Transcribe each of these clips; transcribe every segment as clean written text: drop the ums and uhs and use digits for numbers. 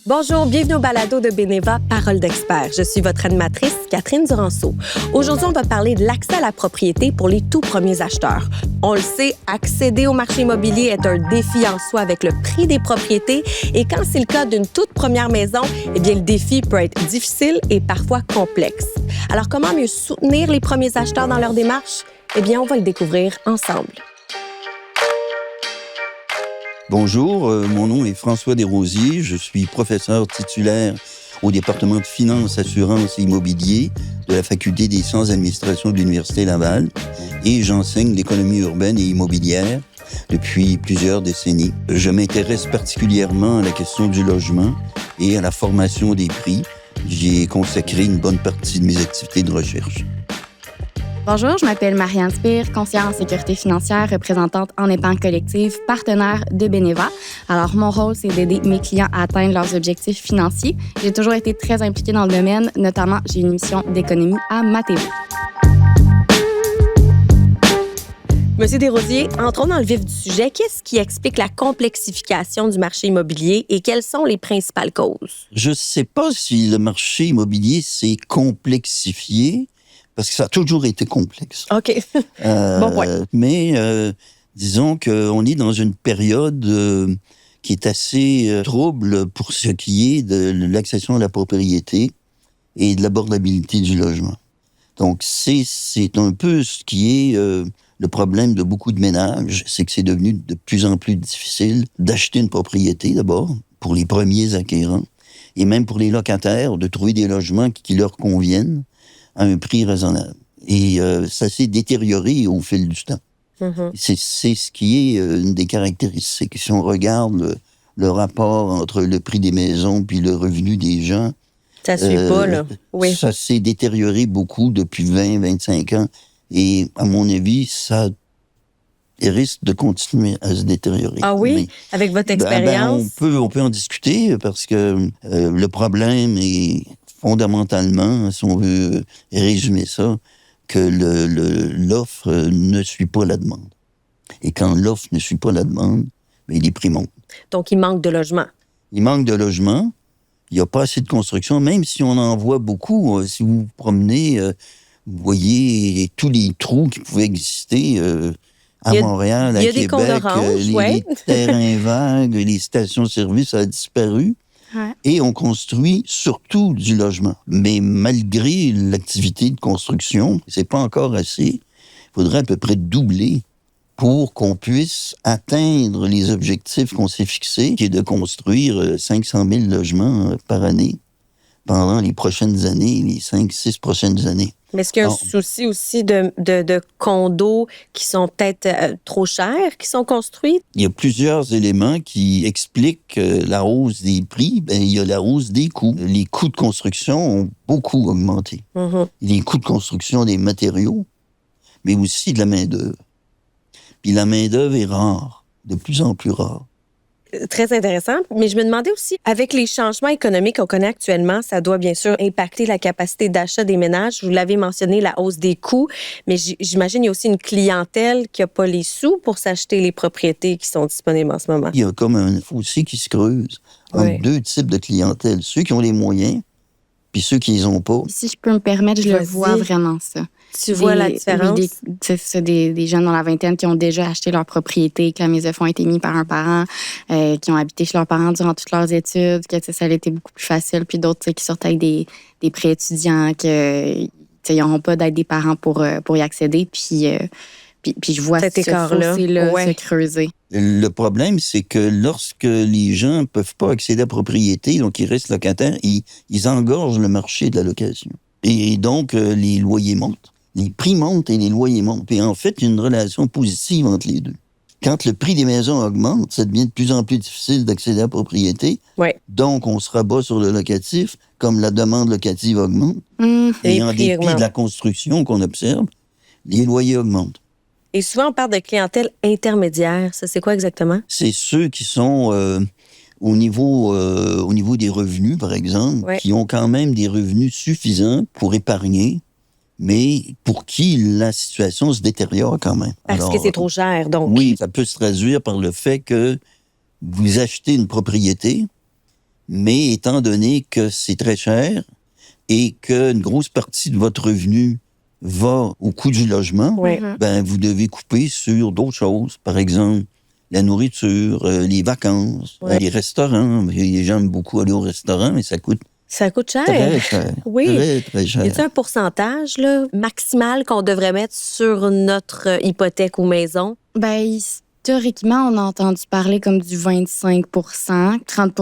Bonjour, bienvenue au balado de Beneva, Parole d'expert. Je suis votre animatrice, Catherine Duranceau. Aujourd'hui, on va parler de l'accès à la propriété pour les tout premiers acheteurs. On le sait, accéder au marché immobilier est un défi en soi avec le prix des propriétés et quand c'est le cas d'une toute première maison, eh bien, le défi peut être difficile et parfois complexe. Alors, comment mieux soutenir les premiers acheteurs dans leur démarche? Eh bien, on va le découvrir ensemble. Bonjour, mon nom est François Desrosiers. Je suis professeur titulaire au département de finances, assurances et immobilier de la Faculté des sciences d'administration de l'Université Laval et j'enseigne l'économie urbaine et immobilière depuis plusieurs décennies. Je m'intéresse particulièrement à la question du logement et à la formation des prix. J'y ai consacré une bonne partie de mes activités de recherche. Bonjour, je m'appelle Marianne Spire, conseillère en sécurité financière, représentante en épargne collective, partenaire de Beneva. Alors, mon rôle, c'est d'aider mes clients à atteindre leurs objectifs financiers. J'ai toujours été très impliquée dans le domaine, notamment j'ai une émission d'économie à ma TV. Monsieur Desrosiers, entrons dans le vif du sujet. Qu'est-ce qui explique la complexification du marché immobilier et quelles sont les principales causes? Je ne sais pas si le marché immobilier s'est complexifié, parce que ça a toujours été complexe. OK. Bon point. Mais disons qu'on est dans une période qui est assez trouble pour ce qui est de l'accession à la propriété et de l'abordabilité du logement. Donc, c'est un peu ce qui est le problème de beaucoup de ménages, c'est que c'est devenu de plus en plus difficile d'acheter une propriété, d'abord, pour les premiers acquérants, et même pour les locataires, de trouver des logements qui leur conviennent à un prix raisonnable. Et ça s'est détérioré au fil du temps. Mm-hmm. C'est ce qui est une des caractéristiques. Si on regarde le rapport entre le prix des maisons puis le revenu des gens, ça suit pas, là. Oui. Ça s'est détérioré beaucoup depuis 20-25 ans. Et à mon avis, ça risque de continuer à se détériorer. Ah oui? Mais, avec votre expérience? On peut en discuter parce que le problème est fondamentalement, si on veut résumer ça, que l'offre ne suit pas la demande. Et quand l'offre ne suit pas la demande, bien, les prix montent. Donc, il manque de logement. Il manque de logement. Il n'y a pas assez de construction. Même si on en voit beaucoup, si vous vous promenez, vous voyez tous les trous qui pouvaient exister à Montréal, à Québec. Des condos oranges, les terrains vagues, les stations-service, ça a disparu. Ouais. Et on construit surtout du logement. Mais malgré l'activité de construction, c'est pas encore assez. Il faudrait à peu près doubler pour qu'on puisse atteindre les objectifs qu'on s'est fixés, qui est de construire 500 000 logements par année pendant les prochaines années, les 5-6 prochaines années. Mais est-ce qu'il y a un souci aussi de condos qui sont peut-être trop chers, qui sont construits? Il y a plusieurs éléments qui expliquent la hausse des prix. Bien, il y a la hausse des coûts. Les coûts de construction ont beaucoup augmenté. Mm-hmm. Les coûts de construction des matériaux, mais aussi de la main-d'œuvre. Puis la main-d'œuvre est rare, de plus en plus rare. Très intéressant. Mais je me demandais aussi, avec les changements économiques qu'on connaît actuellement, ça doit bien sûr impacter la capacité d'achat des ménages. Vous l'avez mentionné, la hausse des coûts, mais j'imagine qu'il y a aussi une clientèle qui n'a pas les sous pour s'acheter les propriétés qui sont disponibles en ce moment. Il y a comme un fossé qui se creuse entre deux types de clientèle. Ceux qui ont les moyens, puis ceux qui les ont pas. Si je peux me permettre, je le vois vraiment, ça. Tu vois la différence? Oui, c'est des jeunes dans la vingtaine qui ont déjà acheté leur propriété, que la mise de fonds a été mise par un parent, qui ont habité chez leurs parents durant toutes leurs études, que ça a été beaucoup plus facile. Puis d'autres qui sortent avec des prêts étudiants, qu'ils n'auront pas d'aide des parents pour y accéder. Puis je vois ce fossé-là se creuser. Le problème, c'est que lorsque les gens ne peuvent pas accéder à la propriété, donc ils restent locataires, ils engorgent le marché de la location. Et donc, les loyers montent. Les prix montent et les loyers montent. Et en fait, il y a une relation positive entre les deux. Quand le prix des maisons augmente, ça devient de plus en plus difficile d'accéder à la propriété. Ouais. Donc, on se rabat sur le locatif, comme la demande locative augmente. Et en dépit de la construction qu'on observe, les loyers augmentent. Et souvent, on parle de clientèle intermédiaire. Ça, c'est quoi exactement? C'est ceux qui sont au niveau des revenus, par exemple, qui ont quand même des revenus suffisants pour épargner, mais pour qui la situation se détériore quand même. Parce que c'est trop cher, donc. Oui, ça peut se traduire par le fait que vous achetez une propriété, Mais étant donné que c'est très cher et qu'une grosse partie de votre revenu va au coût du logement, Oui. ben vous devez couper sur d'autres choses. Par exemple, la nourriture, les vacances, les restaurants. Les gens aiment beaucoup aller au restaurant, mais ça coûte Ça coûte cher. très cher. Oui. Très, très cher. Y a-t-il un pourcentage là, maximal qu'on devrait mettre sur notre hypothèque ou maison? Ben, historiquement, on a entendu parler comme du 25 30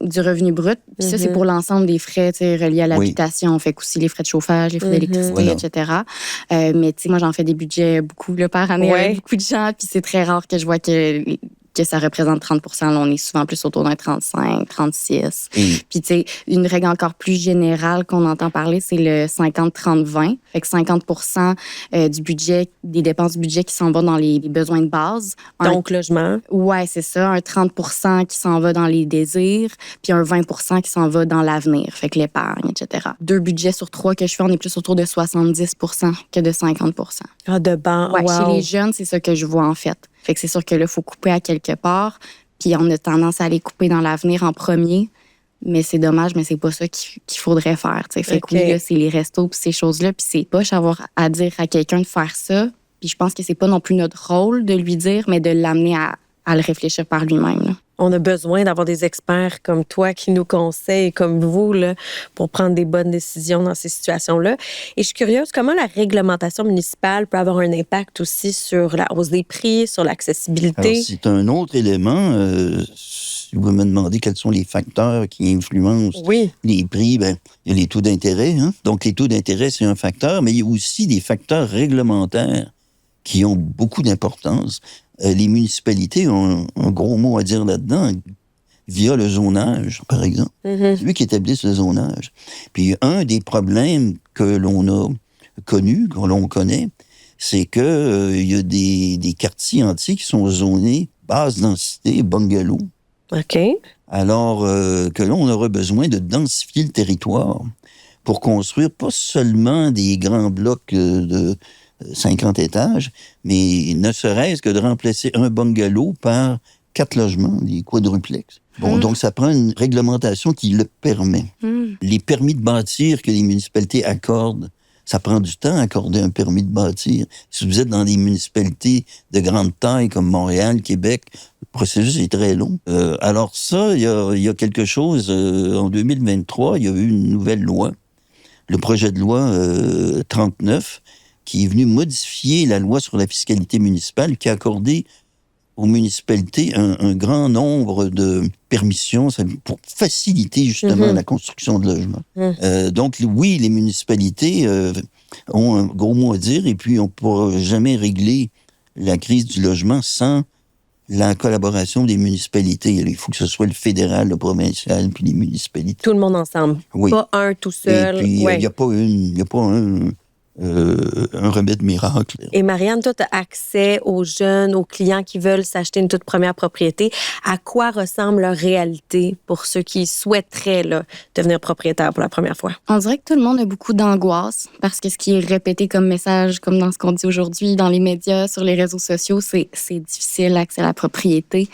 du revenu brut. Puis ça, c'est pour l'ensemble des frais reliés à l'habitation. On fait aussi les frais de chauffage, les frais d'électricité, Voilà. etc. Mais tu sais, moi, j'en fais des budgets beaucoup là, par année avec beaucoup de gens. Puis c'est très rare que je vois que ça représente 30 là, on est souvent plus autour d'un 35, 36. Puis, tu sais, une règle encore plus générale qu'on entend parler, c'est le 50-30-20. Fait que 50 du budget, des dépenses du budget qui s'en va dans les besoins de base. Donc, logement. Ouais, c'est ça. Un 30 qui s'en va dans les désirs, puis un 20 qui s'en va dans l'avenir. Fait que l'épargne, etc. 2 budgets sur 3 que je fais, on est plus autour de 70 que de 50 Ah, de banc. Ouais, wow. chez les jeunes, c'est ça que je vois, en fait. Fait que c'est sûr que là, il faut couper à quelque part. Puis on a tendance à aller couper dans l'avenir en premier. Mais c'est dommage, mais c'est pas ça qu'il faudrait faire. T'sais. Fait que oui, là, c'est les restos puis ces choses-là. Puis c'est poche avoir à dire à quelqu'un de faire ça. Puis je pense que c'est pas non plus notre rôle de lui dire, mais de l'amener à le réfléchir par lui-même. Là. On a besoin d'avoir des experts comme toi qui nous conseillent, comme vous, là, pour prendre des bonnes décisions dans ces situations-là. Et je suis curieuse, comment la réglementation municipale peut avoir un impact aussi sur la hausse des prix, sur l'accessibilité? Alors, c'est un autre élément. Si vous me demandez quels sont les facteurs qui influencent les prix, ben, il y a les taux d'intérêt. Hein? Donc, les taux d'intérêt, c'est un facteur, mais il y a aussi des facteurs réglementaires qui ont beaucoup d'importance. Les municipalités ont un gros mot à dire là-dedans, via le zonage, par exemple. C'est eux qui établissent le zonage. Puis un des problèmes que l'on a connus, que l'on connaît, c'est que il y a des quartiers entiers qui sont zonés basse densité, bungalow. OK. Alors que là, on aura besoin de densifier le territoire pour construire pas seulement des grands blocs de 50 étages, mais ne serait-ce que de remplacer un bungalow par 4 logements, des quadruplex. Bon, donc ça prend une réglementation qui le permet. Les permis de bâtir que les municipalités accordent, ça prend du temps à accorder un permis de bâtir. Si vous êtes dans des municipalités de grande taille comme Montréal, Québec, le processus est très long. Alors ça, il y a quelque chose, en 2023, il y a eu une nouvelle loi, le projet de loi 39, qui est venu modifier la loi sur la fiscalité municipale, qui a accordé aux municipalités un grand nombre de permissions pour faciliter justement la construction de logements. Donc oui, les municipalités ont un gros mot à dire, et puis on ne pourra jamais régler la crise du logement sans la collaboration des municipalités. Il faut que ce soit le fédéral, le provincial, puis les municipalités. Tout le monde ensemble. Oui. Pas un tout seul. Et puis, il n'y a pas un remède miracle. Et Marianne, toi, tu as accès aux jeunes, aux clients qui veulent s'acheter une toute première propriété. À quoi ressemble leur réalité pour ceux qui souhaiteraient là, devenir propriétaires pour la première fois? On dirait que tout le monde a beaucoup d'angoisse parce que ce qui est répété comme message, comme dans ce qu'on dit aujourd'hui, dans les médias, sur les réseaux sociaux, c'est difficile l'accès à la propriété.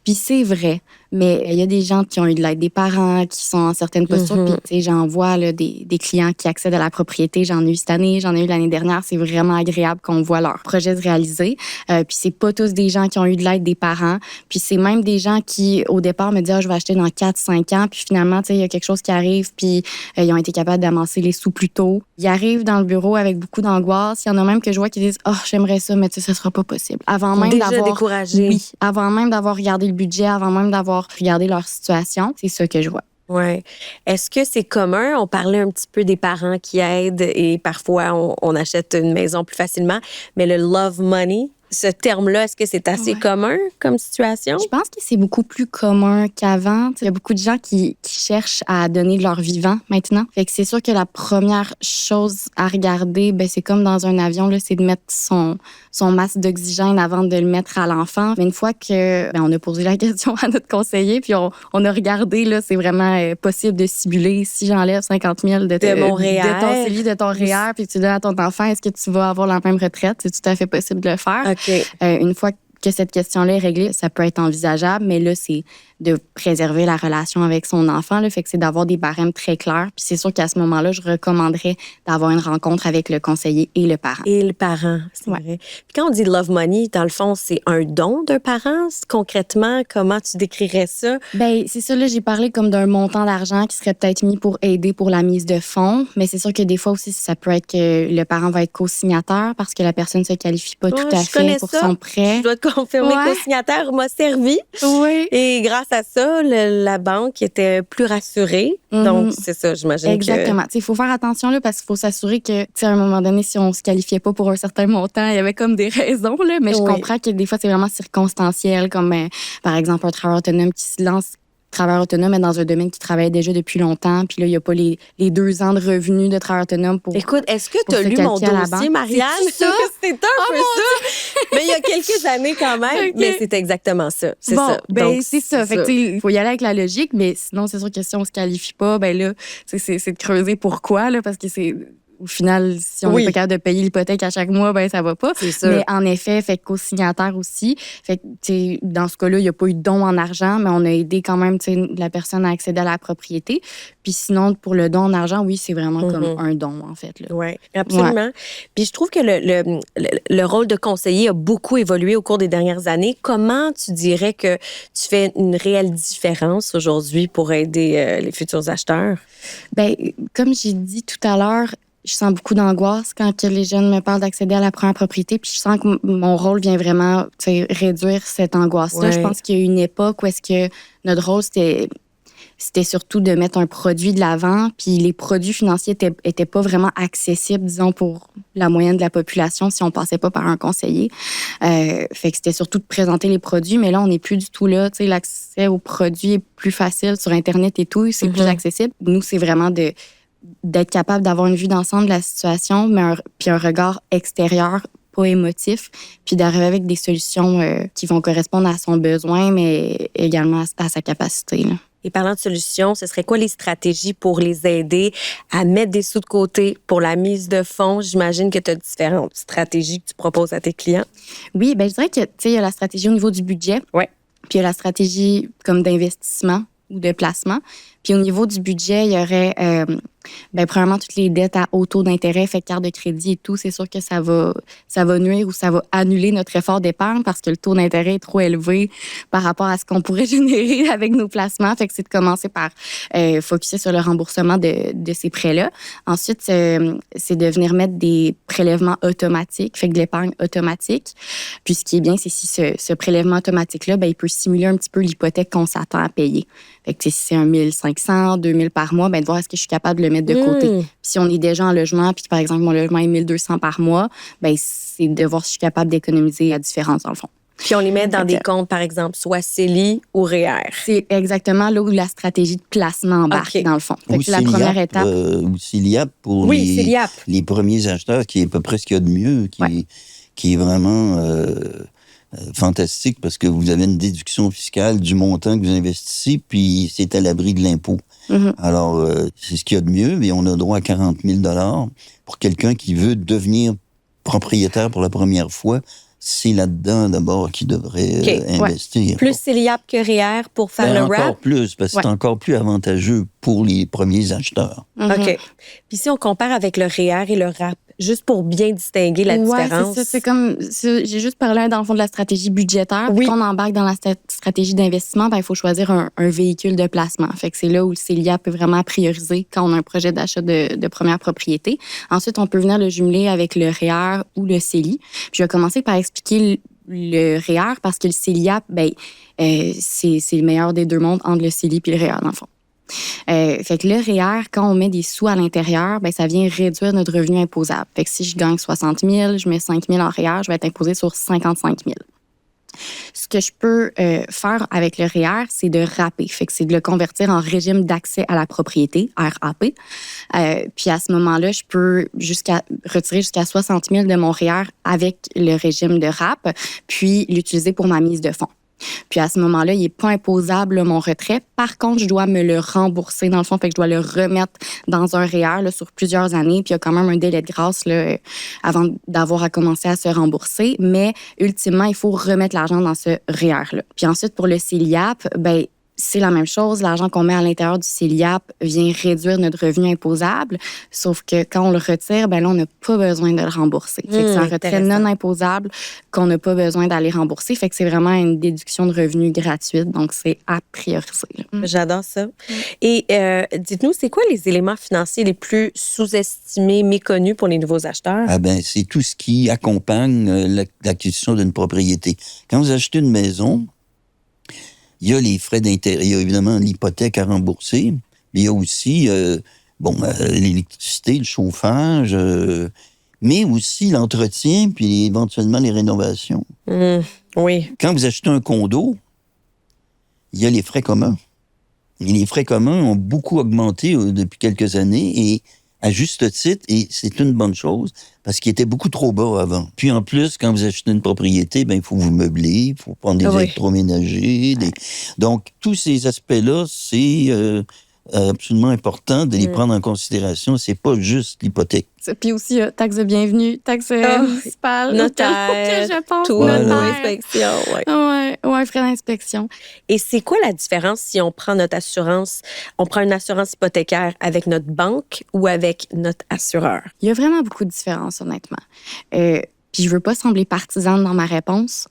Puis c'est vrai, mais il y a des gens qui ont eu de l'aide des parents, qui sont en certaines postures. Puis, tu sais, j'en vois là, des clients qui accèdent à la propriété. J'en ai eu cette année, j'en ai eu l'année dernière. C'est vraiment agréable qu'on voit leur projet se réaliser. Puis c'est pas tous des gens qui ont eu de l'aide des parents. Puis c'est même des gens qui, au départ, me disent je vais acheter dans 4-5 ans. Puis finalement, tu sais, il y a quelque chose qui arrive. Puis ils ont été capables d'amasser les sous plus tôt. Ils arrivent dans le bureau avec beaucoup d'angoisse. Il y en a même que je vois qui disent j'aimerais ça, mais tu sais, ça sera pas possible. Avant même déjà d'avoir découragés. Oui, avant même d'avoir regardé le budget, avant même d'avoir regardé leur situation, c'est ça que je vois. Oui. Est-ce que c'est commun? On parlait un petit peu des parents qui aident et parfois on achète une maison plus facilement, mais le love money, ce terme-là, est-ce que c'est assez commun comme situation? Je pense que c'est beaucoup plus commun qu'avant. Il y a beaucoup de gens qui cherchent à donner de leur vivant maintenant. Fait que c'est sûr que la première chose à regarder, c'est comme dans un avion, là, c'est de mettre son masque d'oxygène avant de le mettre à l'enfant. Mais une fois que on a posé la question à notre conseiller, puis on a regardé, là, c'est vraiment possible de simuler. Si j'enlève 50 000 de mon REER, de ton CELI, de ton REER, puis tu donnes à ton enfant, est-ce que tu vas avoir la même retraite? C'est tout à fait possible de le faire. OK. Une fois que cette question-là est réglée, ça peut être envisageable, mais là, c'est de préserver la relation avec son enfant. Là, fait que c'est d'avoir des barèmes très clairs. Puis c'est sûr qu'à ce moment-là, je recommanderais d'avoir une rencontre avec le conseiller et le parent. Et le parent, c'est vrai. Puis quand on dit love money, dans le fond, c'est un don d'un parent. Concrètement, comment tu décrirais ça? Bien, c'est ça, là, j'ai parlé comme d'un montant d'argent qui serait peut-être mis pour aider pour la mise de fonds. Mais c'est sûr que des fois aussi, ça peut être que le parent va être co-signataire parce que la personne ne se qualifie pas tout à fait pour son prêt. Je dois te confirmer que le signataire m'a servi. Oui. Et grâce à ça, la banque était plus rassurée. Donc, c'est ça, j'imagine. Exactement. Il faut faire attention là, parce qu'il faut s'assurer que, à un moment donné, si on ne se qualifiait pas pour un certain montant, il y avait comme des raisons. Là, mais je comprends que des fois, c'est vraiment circonstanciel, comme par exemple un travailleur autonome qui se lance. Travailleur autonome est dans un domaine qui travaille déjà depuis longtemps, puis là, il n'y a pas les 2 ans de revenus de travailleur autonome pour. Écoute, est-ce que tu as lu mon dossier, Marianne? C'est ça? C'est un peu ça. Mais il y a quelques années quand même. Okay. Mais c'est exactement ça. C'est bon, ça. Ben, donc, c'est ça. Fait que, il faut y aller avec la logique, mais sinon, c'est sûr que si on ne se qualifie pas, ben là, c'est de creuser pourquoi, là, parce que c'est. Au final, si on n'est pas capable de payer l'hypothèque à chaque mois, ben ça va pas. C'est sûr. Mais en effet, fait co-signataire aussi. Fait que, dans ce cas-là, il n'y a pas eu de don en argent, mais on a aidé quand même la personne à accéder à la propriété. Puis sinon, pour le don en argent, oui, c'est vraiment comme un don, en fait. Oui, absolument. Ouais. Puis je trouve que le rôle de conseiller a beaucoup évolué au cours des dernières années. Comment tu dirais que tu fais une réelle différence aujourd'hui pour aider les futurs acheteurs? Bien, comme j'ai dit tout à l'heure, je sens beaucoup d'angoisse quand que les jeunes me parlent d'accéder à la première propriété. Puis je sens que mon rôle vient vraiment réduire cette angoisse-là. Ouais. Je pense qu'il y a une époque où est-ce que notre rôle, c'était surtout de mettre un produit de l'avant. Puis les produits financiers étaient pas vraiment accessibles, disons, pour la moyenne de la population si on passait pas par un conseiller. Fait que c'était surtout de présenter les produits. Mais là, on n'est plus du tout là. Tu sais, l'accès aux produits est plus facile sur Internet et tout. C'est plus accessible. Nous, c'est vraiment d'être capable d'avoir une vue d'ensemble de la situation, mais puis un regard extérieur, pas émotif, puis d'arriver avec des solutions qui vont correspondre à son besoin, mais également à sa capacité. Là. Et parlant de solutions, ce serait quoi les stratégies pour les aider à mettre des sous de côté pour la mise de fonds? J'imagine que tu as différentes stratégies que tu proposes à tes clients. Oui, bien, je dirais que, il y a la stratégie au niveau du budget. Oui. Puis il y a la stratégie comme d'investissement ou de placement. Puis au niveau du budget, il y aurait, premièrement, toutes les dettes à haut taux d'intérêt, fait carte de crédit et tout. C'est sûr que ça va nuire ou ça va annuler notre effort d'épargne parce que le taux d'intérêt est trop élevé par rapport à ce qu'on pourrait générer avec nos placements. Fait que c'est de commencer par focuser sur le remboursement de ces prêts-là. Ensuite, c'est de venir mettre des prélèvements automatiques, fait que de l'épargne automatique. Puis ce qui est bien, c'est si ce prélèvement automatique-là, il peut simuler un petit peu l'hypothèque qu'on s'attend à payer. Fait que si c'est 1 500, 2 000 par mois, de voir est-ce que je suis capable de le mettre de côté. Puis si on est déjà en logement, puis par exemple, mon logement est 1 200 par mois, c'est de voir si je suis capable d'économiser la différence, dans le fond. Puis on les met dans des comptes, par exemple, soit CELI ou REER. C'est exactement là où la stratégie de placement embarque, dans le fond. Fait que c'est la première étape. Ou CELIAP pour les premiers acheteurs, qui est à peu près ce qu'il y a de mieux, qui est vraiment fantastique parce que vous avez une déduction fiscale du montant que vous investissez, puis c'est à l'abri de l'impôt. Alors, c'est ce qu'il y a de mieux, mais on a droit à 40 000 $ pour quelqu'un qui veut devenir propriétaire pour la première fois. C'est là-dedans, d'abord, qu'il devrait investir. Plus CELIAP que REER pour faire le wrap? Encore plus, parce que c'est encore plus avantageux pour les premiers acheteurs. OK. Puis si on compare avec le REER et le wrap, juste pour bien distinguer la différence. Oui, c'est ça. C'est comme, j'ai juste parlé dans le fond de la stratégie budgétaire. Puis quand on embarque dans la stratégie d'investissement, il faut choisir un véhicule de placement. Fait que c'est là où le CELIAP peut vraiment prioriser quand on a un projet d'achat de première propriété. Ensuite, on peut venir le jumeler avec le REER ou le CELI. Puis je vais commencer par expliquer le REER parce que le CELIAP, c'est le meilleur des deux mondes entre le CELI et le REER, dans le fond. Fait que le REER, quand on met des sous à l'intérieur, ça vient réduire notre revenu imposable. Fait que si je gagne 60 000, je mets 5 000 en REER, je vais être imposé sur 55 000. Ce que je peux faire avec le REER, c'est de rapper. Fait que c'est de le convertir en régime d'accès à la propriété, RAP. Puis à ce moment-là, je peux retirer jusqu'à 60 000 de mon REER avec le régime de RAP, puis l'utiliser pour ma mise de fonds. Puis à ce moment-là, il n'est pas imposable, là, mon retrait. Par contre, je dois me le rembourser, dans le fond, fait que je dois le remettre dans un REER là, sur plusieurs années. Puis il y a quand même un délai de grâce là, avant d'avoir à commencer à se rembourser. Mais ultimement, il faut remettre l'argent dans ce REER-là. Puis ensuite, pour le CELIAP, ben c'est la même chose. L'argent qu'on met à l'intérieur du CELIAP vient réduire notre revenu imposable. Sauf que quand on le retire, ben là, on n'a pas besoin de le rembourser. Fait que c'est un retrait non imposable qu'on n'a pas besoin d'aller rembourser. Fait que c'est vraiment une déduction de revenus gratuite. Donc, c'est à prioriser. J'adore ça. Et dites-nous, c'est quoi les éléments financiers les plus sous-estimés, méconnus pour les nouveaux acheteurs? Ah ben, c'est tout ce qui accompagne l'acquisition d'une propriété. Quand vous achetez une maison, il y a les frais d'intérêt, il y a évidemment l'hypothèque à rembourser, mais il y a aussi l'électricité, le chauffage, mais aussi l'entretien, puis éventuellement les rénovations. Oui. Quand vous achetez un condo, il y a les frais communs. Et les frais communs ont beaucoup augmenté depuis quelques années et à juste titre, et c'est une bonne chose, parce qu'ils étaient beaucoup trop bas avant. Puis en plus, quand vous achetez une propriété, ben il faut vous meubler, il faut prendre des électroménagers. Donc, tous ces aspects-là, c'est absolument important de les prendre en considération. C'est pas juste l'hypothèque. Puis aussi, taxe de bienvenue, taxe municipale, notaire, je pense, tout, inspection, ouais, frais d'inspection. Et c'est quoi la différence si on prend notre assurance, on prend une assurance hypothécaire avec notre banque ou avec notre assureur? Il y a vraiment beaucoup de différences, honnêtement. Puis je veux pas sembler partisane dans ma réponse,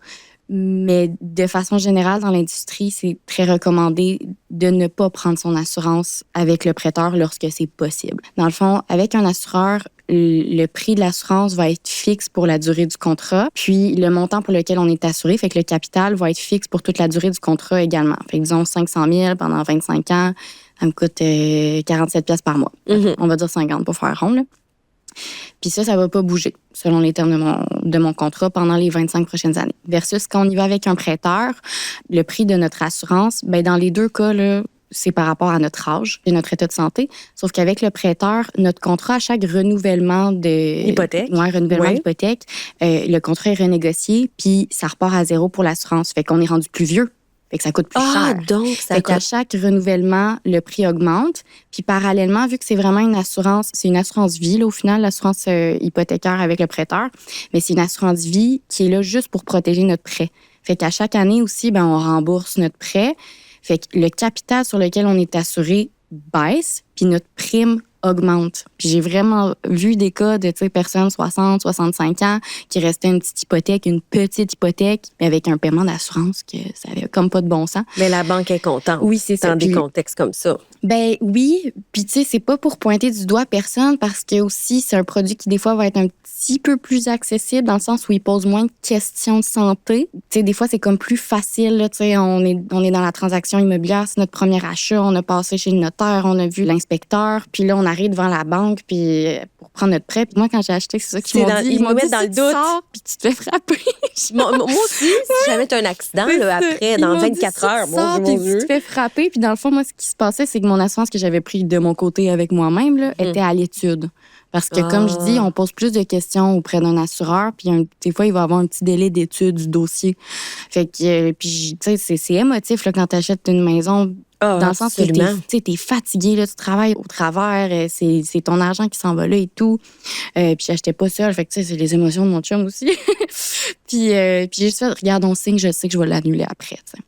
mais de façon générale, dans l'industrie, c'est très recommandé de ne pas prendre son assurance avec le prêteur lorsque c'est possible. Dans le fond, avec un assureur, le prix de l'assurance va être fixe pour la durée du contrat, puis le montant pour lequel on est assuré, fait que le capital va être fixe pour toute la durée du contrat également. Fait que disons 500 000 pendant 25 ans, ça me coûte 47 pièces par mois. On va dire 50 pour faire rond, là. Puis ça va pas bouger selon les termes de mon contrat pendant les 25 prochaines années. Versus quand on y va avec un prêteur, le prix de notre assurance, ben dans les deux cas, là, c'est par rapport à notre âge et notre état de santé. Sauf qu'avec le prêteur, notre contrat, à chaque renouvellement d'hypothèque, d'hypothèque, le contrat est renégocié, puis ça repart à zéro pour l'assurance. Fait qu'on est rendu plus vieux. Fait que ça coûte plus cher. Donc, ça fait qu'à chaque renouvellement, le prix augmente. Puis parallèlement, vu que c'est vraiment une assurance, c'est une assurance vie, là, au final, l'assurance hypothécaire avec le prêteur, mais c'est une assurance vie qui est là juste pour protéger notre prêt. Fait qu'à chaque année aussi, ben, on rembourse notre prêt. Fait que le capital sur lequel on est assuré baisse, puis notre prime augmente. Puis j'ai vraiment vu des cas de personnes 60, 65 ans qui restaient une petite hypothèque, mais avec un paiement d'assurance que ça avait comme pas de bon sens. Mais la banque est contente. Oui, c'est ça. Dans des contextes comme ça. Ben oui, puis tu sais, c'est pas pour pointer du doigt personne parce que aussi c'est un produit qui des fois va être un petit peu plus accessible dans le sens où il pose moins de questions de santé. Tu sais, des fois c'est comme plus facile, tu sais, on est dans la transaction immobilière, c'est notre premier achat, on a passé chez le notaire, on a vu l'inspecteur, puis là on arrive devant la banque puis pour prendre notre prêt. Puis moi quand j'ai acheté, c'est ça qu'ils m'ont dit, ils m'ont dit dans le doute, puis tu te fais frapper. moi aussi, si jamais tu as un accident là, après dans 24 heures, mon Dieu, tu te fais frapper, puis dans le fond moi ce qui se passait c'est que mon assurance que j'avais pris de mon côté avec moi-même là, était à l'étude. Parce que, comme je dis, on pose plus de questions auprès d'un assureur, puis des fois, il va y avoir un petit délai d'étude du dossier. Fait que, puis, tu sais, c'est émotif là, quand tu achètes une maison. Dans le sens où t'es fatigué, là, tu travailles au travers, c'est ton argent qui s'en va là et tout. Puis j'achetais pas seule, fait que c'est les émotions de mon chum aussi. puis j'ai juste fait, regarde, on signe, je sais que je vais l'annuler après, t'sais.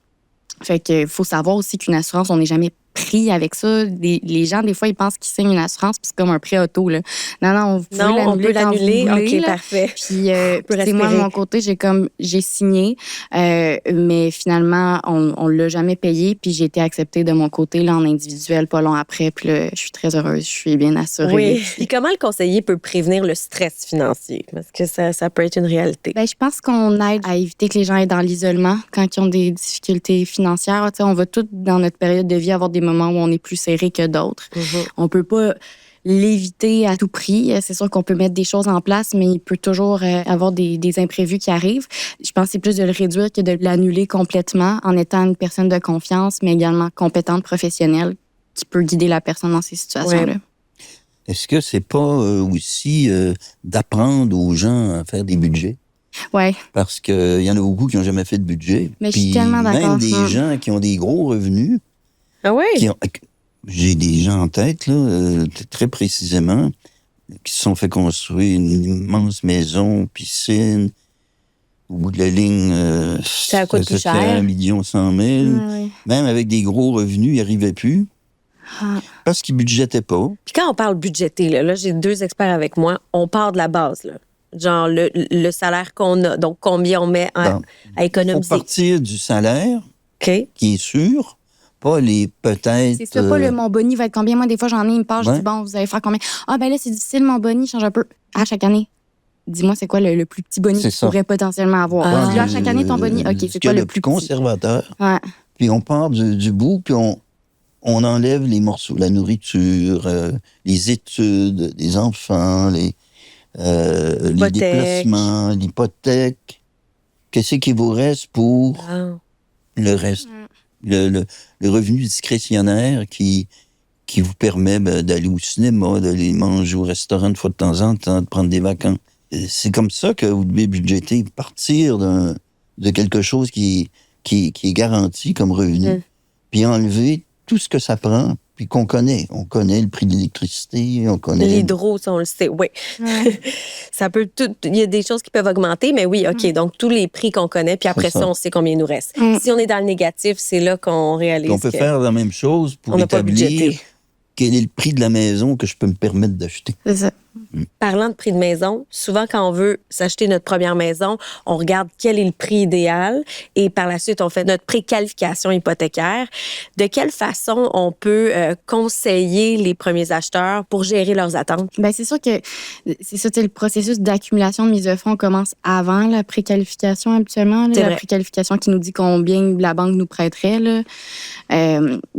Fait que faut savoir aussi qu'une assurance, on n'est jamais pris avec ça. Les gens, des fois, ils pensent qu'ils signent une assurance, puis c'est comme un prêt auto, là. Non, on peut l'annuler. OK, parfait. Puis, moi, de mon côté, j'ai signé, mais finalement, on l'a jamais payé, puis j'ai été acceptée de mon côté, là, en individuel, pas long après, puis là, je suis très heureuse, je suis bien assurée. Oui. Puis comment le conseiller peut prévenir le stress financier? Parce que ça peut être une réalité. Ben, je pense qu'on aide à éviter que les gens aient dans l'isolement quand ils ont des difficultés financières. Tu sais, on va tous, dans notre période de vie, avoir des moments où on est plus serré que d'autres. On peut pas l'éviter à tout prix. C'est sûr qu'on peut mettre des choses en place, mais il peut toujours avoir des imprévus qui arrivent. Je pense que c'est plus de le réduire que de l'annuler complètement en étant une personne de confiance, mais également compétente, professionnelle, qui peut guider la personne dans ces situations-là. Ouais. Est-ce que c'est pas aussi d'apprendre aux gens à faire des budgets? Ouais. Parce qu'il y en a beaucoup qui n'ont jamais fait de budget. Mais je suis Puis tellement d'accord. même des gens qui ont des gros revenus, Ah oui? j'ai des gens en tête, là, très précisément, qui se sont fait construire une immense maison, piscine. Au bout de la ligne, Ça coûte plus fait cher. 1,1 million. Ouais. Même avec des gros revenus, ils n'y arrivaient plus Ah. parce qu'ils ne budgétaient pas. Puis quand on parle budgété, là, j'ai 2 experts avec moi, on part de la base, là. Genre le salaire qu'on a, donc combien on met à Il faut économiser. partir du salaire, OK. qui est sûr, pas les peut-être... C'est ça, pas le mon boni va être combien. Moi, des fois, j'en ai une page, je Ouais. dis, bon, vous allez faire combien? Ah, ben là, c'est difficile, mon boni change un peu. À chaque année. Dis-moi, c'est quoi le plus petit boni que C'est tu ça. pourrais potentiellement avoir? Ah. Puis là, à chaque année, ton boni, OK, ce c'est qu'il y a quoi de le plus petit? conservateur. Ouais. Puis on part du bout, puis on enlève les morceaux, la nourriture, les études des enfants, les Hypothèque. déplacements, l'hypothèque. Qu'est-ce qui vous reste pour Ah. le reste? Le revenu discrétionnaire qui vous permet d'aller au cinéma, d'aller manger au restaurant une fois de temps en temps, de prendre des vacances. C'est comme ça que vous devez budgéter, partir de quelque chose qui est garanti comme revenu, puis enlever tout ce que ça prend, puis qu'on connaît. On connaît le prix de l'électricité, on connaît... L'hydro, ça, on le sait, oui. Ouais. Ça peut tout. Il y a des choses qui peuvent augmenter, mais oui, OK. Donc, tous les prix qu'on connaît, puis après C'est ça. ça, on sait combien il nous reste. Mm. Si on est dans le négatif, c'est là qu'on réalise. Puis on peut que faire la même chose pour on n'a pas établir budgété. quel est le prix de la maison que je peux me permettre d'acheter. C'est ça. Parlant de prix de maison, souvent, quand on veut s'acheter notre première maison, on regarde quel est le prix idéal et par la suite, on fait notre préqualification hypothécaire. De quelle façon on peut conseiller les premiers acheteurs pour gérer leurs attentes? Ben c'est sûr que c'est ça, tu sais, le processus d'accumulation de mise de fonds commence avant la préqualification habituellement. Là, C'est la vrai. préqualification qui nous dit combien la banque nous prêterait, là,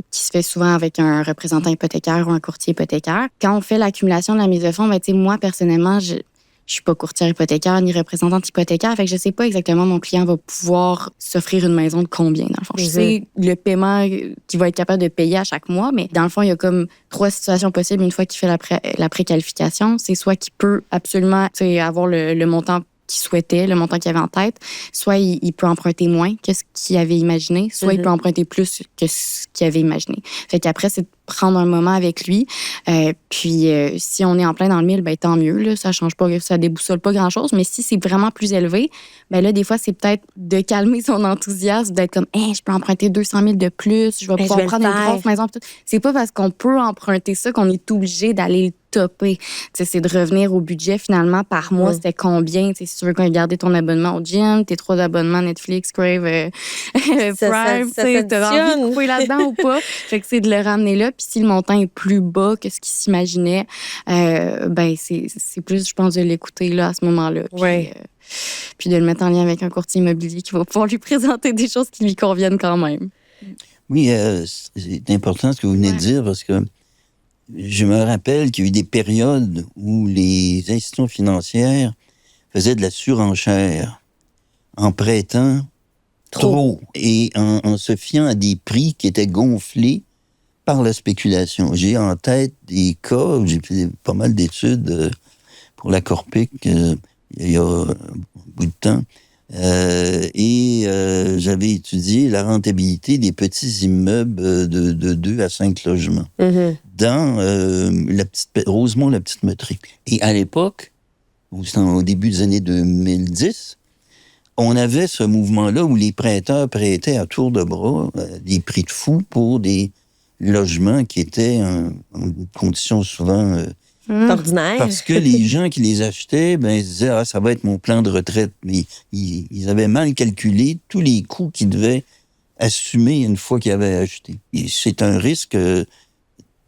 qui se fait souvent avec un représentant hypothécaire ou un courtier hypothécaire. Quand on fait l'accumulation de la mise de fonds, ben, tu sais, moi, personnellement, je suis pas courtière hypothécaire ni représentante hypothécaire, fait que je sais pas exactement mon client va pouvoir s'offrir une maison de combien, dans le fond. Je sais le paiement qu'il va être capable de payer à chaque mois, mais dans le fond, il y a comme 3 situations possibles une fois qu'il fait la préqualification. C'est soit qu'il peut absolument, tu sais, avoir le montant qu'il souhaitait, le montant qu'il avait en tête, soit il peut emprunter moins que ce qu'il avait imaginé, soit il peut emprunter plus que ce qu'il avait imaginé. Fait qu'après, c'est de prendre un moment avec lui. Puis, si on est en plein dans le mille, ben tant mieux. Là, ça change pas, ça déboussole pas grand-chose. Mais si c'est vraiment plus élevé, ben là, des fois, c'est peut-être de calmer son enthousiasme, d'être comme, hey, je peux emprunter 200 000 de plus, je vais pouvoir je vais prendre le une faire. grosse maison. C'est pas parce qu'on peut emprunter ça qu'on est obligé d'aller le topper. T'sais, c'est de revenir au budget finalement par mois. C'était combien? T'sais, si tu veux garder ton abonnement au gym, tes 3 abonnements Netflix, Crave, Prime, ça t'as envie s'additionne. de couper là-dedans ou pas? Fait que c'est de le ramener là. Puis si le montant est plus bas que ce qu'il s'imaginait, ben c'est plus, je pense, de l'écouter là à ce moment-là. Puis, Ouais. puis de le mettre en lien avec un courtier immobilier qui va pouvoir lui présenter des choses qui lui conviennent quand même. Oui, c'est important ce que vous venez de dire parce que je me rappelle qu'il y a eu des périodes où les institutions financières faisaient de la surenchère en prêtant trop et en se fiant à des prix qui étaient gonflés par la spéculation. J'ai en tête des cas, j'ai fait pas mal d'études pour la Corpic il y a un bout de temps, et j'avais étudié la rentabilité des petits immeubles de 2 à 5 logements dans Rosemont, la petite Mettrie. Et à l'époque, au début des années 2010, on avait ce mouvement-là où les prêteurs prêtaient à tour de bras des prix de fou pour des logements qui étaient en conditions souvent... Ordinaire. Parce que les gens qui les achetaient, ben, ils se disaient, ah, ça va être mon plan de retraite. Mais ils avaient mal calculé tous les coûts qu'ils devaient assumer une fois qu'ils avaient acheté. Et c'est un risque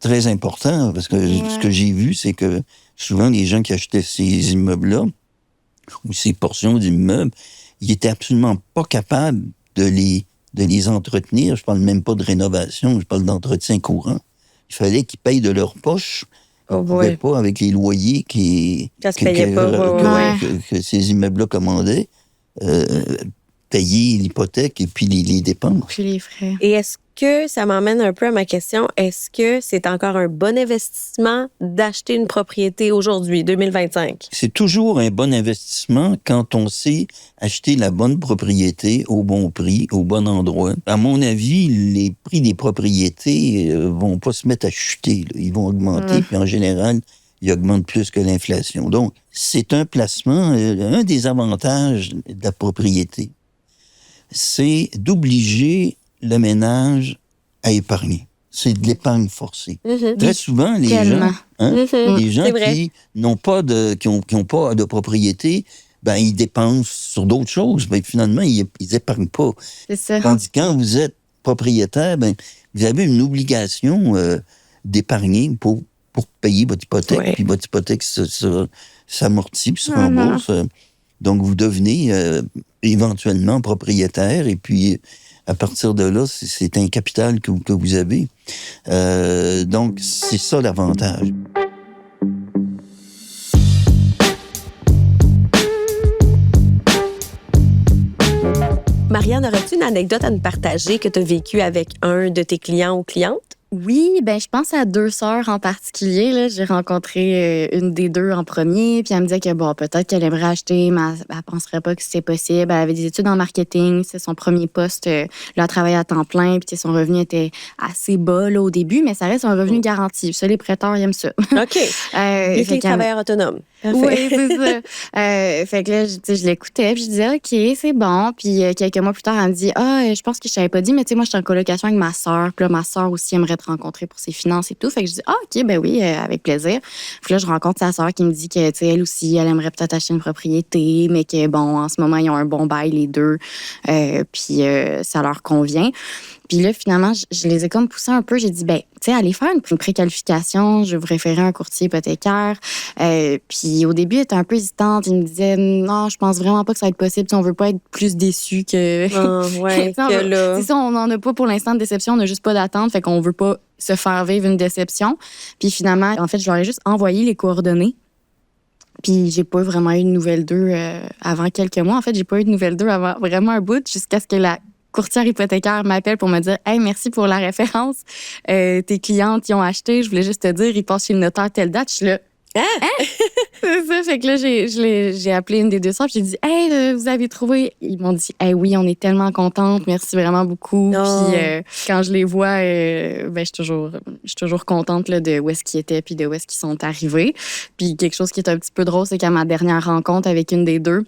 très important parce que ce que j'ai vu, c'est que souvent les gens qui achetaient ces immeubles-là ou ces portions d'immeubles, ils étaient absolument pas capables de les entretenir. Je parle même pas de rénovation, je parle d'entretien courant. Il fallait qu'ils payent de leur poche. On ne pouvait pas avec les loyers Ça se payait pas, que ces immeubles-là commandaient. payer l'hypothèque et puis les dépenses. Puis les frais. Et est-ce que, ça m'emmène un peu à ma question, est-ce que c'est encore un bon investissement d'acheter une propriété aujourd'hui, 2025? C'est toujours un bon investissement quand on sait acheter la bonne propriété au bon prix, au bon endroit. À mon avis, les prix des propriétés vont pas se mettre à chuter, là. Ils vont augmenter, puis en général, ils augmentent plus que l'inflation. Donc, c'est un placement, un des avantages de la propriété, c'est d'obliger le ménage à épargner. C'est de l'épargne forcée. Très souvent, les Tellement. gens, les gens C'est vrai. qui n'ont pas qui ont pas de propriété, ben ils dépensent sur d'autres choses. Ben finalement, ils épargnent pas. C'est ça. Tandis que quand vous êtes propriétaire, ben vous avez une obligation d'épargner pour payer votre hypothèque. Ouais. Puis votre hypothèque s'amortit puis se rembourse. Donc, vous devenez éventuellement propriétaire et puis à partir de là, c'est un capital que vous avez. Donc, c'est ça l'avantage. Marianne, aurais-tu une anecdote à nous partager que tu as vécue avec un de tes clients ou clientes? Oui, ben je pense à 2 sœurs en particulier. Là. J'ai rencontré une des 2 en premier, puis elle me disait que bon, peut-être qu'elle aimerait acheter, mais elle penserait pas que c'est possible. Elle avait des études en marketing, c'est son premier poste. Là, elle travaillait à temps plein, puis son revenu était assez bas là, au début, mais ça reste un revenu garanti. Ça, les prêteurs, ils aiment ça. OK. Et les travailleurs autonomes. Oui, c'est ça. Fait que là, je l'écoutais, puis je disais, OK, c'est bon. Puis quelques mois plus tard, elle me dit, je pense que je t'avais pas dit, mais tu sais, moi, je suis en colocation avec ma sœur. Puis là, ma sœur aussi aimerait te rencontrer pour ses finances et tout. Fait que je dis, OK, ben oui, avec plaisir. Puis là, je rencontre sa sœur qui me dit que, tu sais, elle aussi, elle aimerait peut-être acheter une propriété, mais que, bon, en ce moment, ils ont un bon bail, les deux. Puis ça leur convient. Puis là, finalement, je les ai comme poussés un peu. J'ai dit, ben, tu sais, allez faire une préqualification. Je vais vous référer à un courtier hypothécaire. Puis au début, elle était un peu hésitante. Il me disait, non, je pense vraiment pas que ça va être possible. T'sais, on veut pas être plus déçus que. Ouais, que là. C'est ça, on n'en a pas pour l'instant de déception. On n'a juste pas d'attente. Fait qu'on veut pas se faire vivre une déception. Puis finalement, en fait, je leur ai juste envoyé les coordonnées. Puis j'ai pas vraiment eu de nouvelles d'eux avant quelques mois. En fait, j'ai pas eu de nouvelles d'eux avant vraiment un bout, jusqu'à ce que la courtière hypothécaire m'appelle pour me dire « Hey, merci pour la référence. Tes clientes, ils ont acheté. Je voulais juste te dire, ils passent chez le notaire telle date. » Je suis là. Hein? C'est ça. Fait que là, j'ai appelé une des 2 sœurs. J'ai dit « Hey, vous avez trouvé? » Ils m'ont dit « Hey, oui, on est tellement contentes. Merci vraiment beaucoup. » Puis quand je les vois, ben, je suis toujours contente là, de où est-ce qu'ils étaient puis de où est-ce qu'ils sont arrivés. Puis quelque chose qui est un petit peu drôle, c'est qu'à ma dernière rencontre avec une des 2,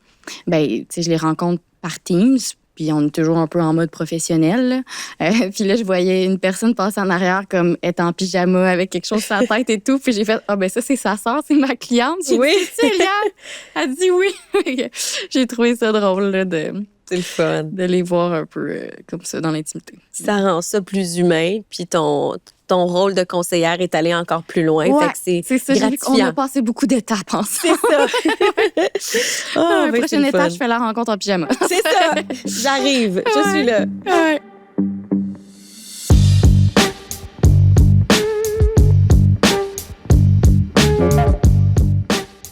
ben, tu sais, je les rencontre par Teams. Puis on est toujours un peu en mode professionnel. Puis là, je voyais une personne passer en arrière comme être en pyjama avec quelque chose sur la tête et tout. Puis j'ai fait, ben ça, c'est sa sœur, c'est ma cliente. J'ai Oui. dit, c'est Eliane. Elle dit oui. J'ai trouvé ça drôle là, C'est le fun. de les voir un peu comme ça dans l'intimité. Ça rend ça plus humain, puis ton rôle de conseillère est allé encore plus loin. Ouais, fait que c'est ça. gratifiant. On a passé beaucoup d'étapes ensemble. C'est ça. La prochaine étape, je fais la rencontre en pyjama. C'est ça. J'arrive. Je suis là. Ouais.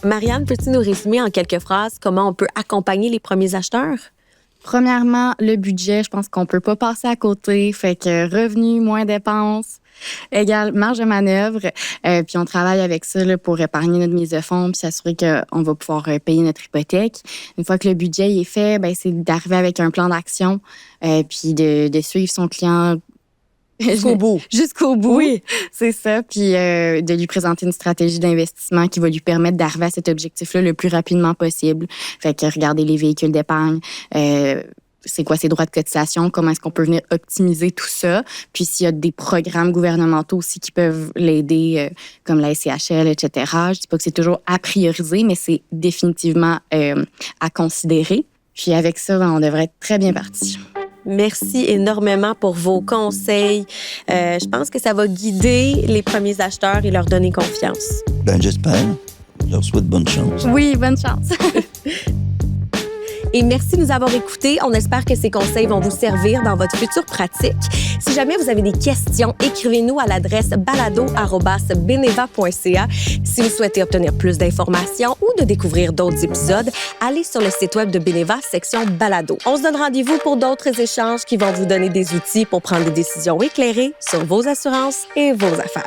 Marianne, peux-tu nous résumer en quelques phrases comment on peut accompagner les premiers acheteurs? Premièrement, le budget, je pense qu'on peut pas passer à côté. Fait que revenus moins dépenses égale marge de manœuvre. Puis on travaille avec ça là, pour épargner notre mise de fonds puis s'assurer qu'on va pouvoir payer notre hypothèque. Une fois que le budget est fait, ben c'est d'arriver avec un plan d'action puis de suivre son client Jusqu'au bout. Jusqu'au bout. Oui. C'est ça. Puis de lui présenter une stratégie d'investissement qui va lui permettre d'arriver à cet objectif-là le plus rapidement possible. Fait que regarder les véhicules d'épargne, c'est quoi ses droits de cotisation, comment est-ce qu'on peut venir optimiser tout ça. Puis s'il y a des programmes gouvernementaux aussi qui peuvent l'aider, comme la SCHL, etc. Je dis pas que c'est toujours à prioriser, mais c'est définitivement à considérer. Puis avec ça, on devrait être très bien parti. Merci énormément pour vos conseils. Je pense que ça va guider les premiers acheteurs et leur donner confiance. Ben, j'espère. Je leur souhaite bonne chance. Oui, bonne chance. Et merci de nous avoir écoutés. On espère que ces conseils vont vous servir dans votre future pratique. Si jamais vous avez des questions, écrivez-nous à l'adresse balado@beneva.ca. Si vous souhaitez obtenir plus d'informations ou de découvrir d'autres épisodes, allez sur le site web de Beneva, section balado. On se donne rendez-vous pour d'autres échanges qui vont vous donner des outils pour prendre des décisions éclairées sur vos assurances et vos affaires.